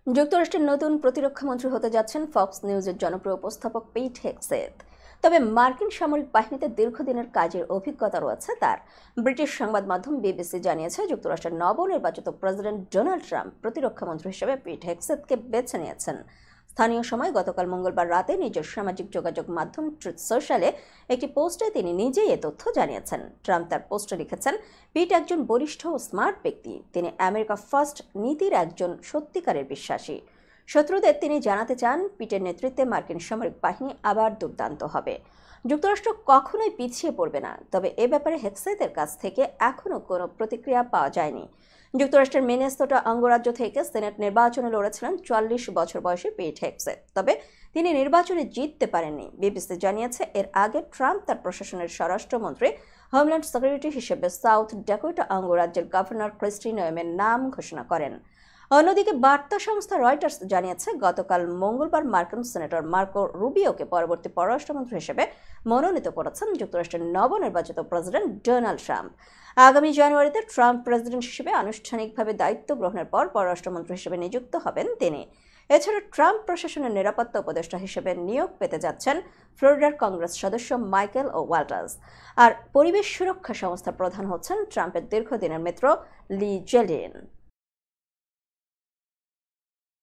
যুক্তরাষ্ট্রের নতুন প্রতিরক্ষা মন্ত্রী হতে যাচ্ছেন ফক্স নিউজের জনপ্রিয় উপস্থাপক পিট হেগসেথ। তবে মার্কিন সামরিক বাহিনীতে দীর্ঘদিনের কাজের অভিজ্ঞতা রয়েছে তার। ব্রিটিশ সংবাদ মাধ্যম বিবিসি জানিয়েছে, যুক্তরাষ্ট্রের নবনির্বাচিত প্রেসিডেন্ট ডোনাল্ড ট্রাম্প প্রতিরক্ষা মন্ত্রী হিসেবে পিট হেগসেথকে বেছে নিয়েছেন। স্থানীয় সময় গতকাল মঙ্গলবার রাতে নিজের সামাজিক যোগাযোগ মাধ্যম ট্রুথ সোশ্যালে একটি পোস্টে তিনি নিজেই এ তথ্য জানিয়েছেন। ট্রাম্প তার পোস্টে লিখেছেন, পিট একজন বলিষ্ঠ ও স্মার্ট ব্যক্তি। তিনি আমেরিকা ফার্স্ট নীতির একজন সত্যিকারের বিশ্বাসী। শত্রুদের তিনি জানাতে চান, পিটের নেতৃত্বে মার্কিন সামরিক বাহিনী আবার দুর্দান্ত হবে। যুক্তরাষ্ট্র কখনোই পিছিয়ে পড়বে না। তবে এ ব্যাপারে হেগসেথের কাছ থেকে এখনও কোনো প্রতিক্রিয়া পাওয়া যায়নি। যুক্তরাষ্ট্রের মিনেসোটা অঙ্গরাজ্য থেকে সিনেট নির্বাচনে লড়েছিলেন ৪৪ বছর বয়সী পিট হেগসেথ। তবে তিনি নির্বাচনে জিততে পারেননি। বিবিসি জানিয়েছে, এর আগে ট্রাম্প তার প্রশাসনের স্বরাষ্ট্রমন্ত্রী হোমল্যান্ড সিকিউরিটি হিসেবে সাউথ ড্যাকোটা অঙ্গরাজ্যের গভর্নর ক্রিস্টি নোয়েমের নাম ঘোষণা করেন। অন্যদিকে বার্তা সংস্থা রয়টার্স জানিয়েছে, গতকাল মঙ্গলবার মার্কিন সিনেটর মার্কো রুবিওকে পরবর্তী পররাষ্ট্রমন্ত্রী হিসেবে মনোনীত করেছেন যুক্তরাষ্ট্রের নবনির্বাচিত প্রেসিডেন্ট ডোনাল্ড ট্রাম্প। আগামী জানুয়ারিতে ট্রাম্প প্রেসিডেন্ট হিসেবে আনুষ্ঠানিকভাবে দায়িত্ব গ্রহণের পর পররাষ্ট্রমন্ত্রী হিসেবে নিযুক্ত হবেন তিনি। এছাড়া ট্রাম্প প্রশাসনের নিরাপত্তা উপদেষ্টা হিসেবে নিয়োগ পেতে যাচ্ছেন ফ্লোরিডার কংগ্রেস সদস্য মাইকেল ওয়াল্টার্স। আর পরিবেশ সুরক্ষা সংস্থার প্রধান হচ্ছেন ট্রাম্পের দীর্ঘদিনের মিত্র লি জেলিন।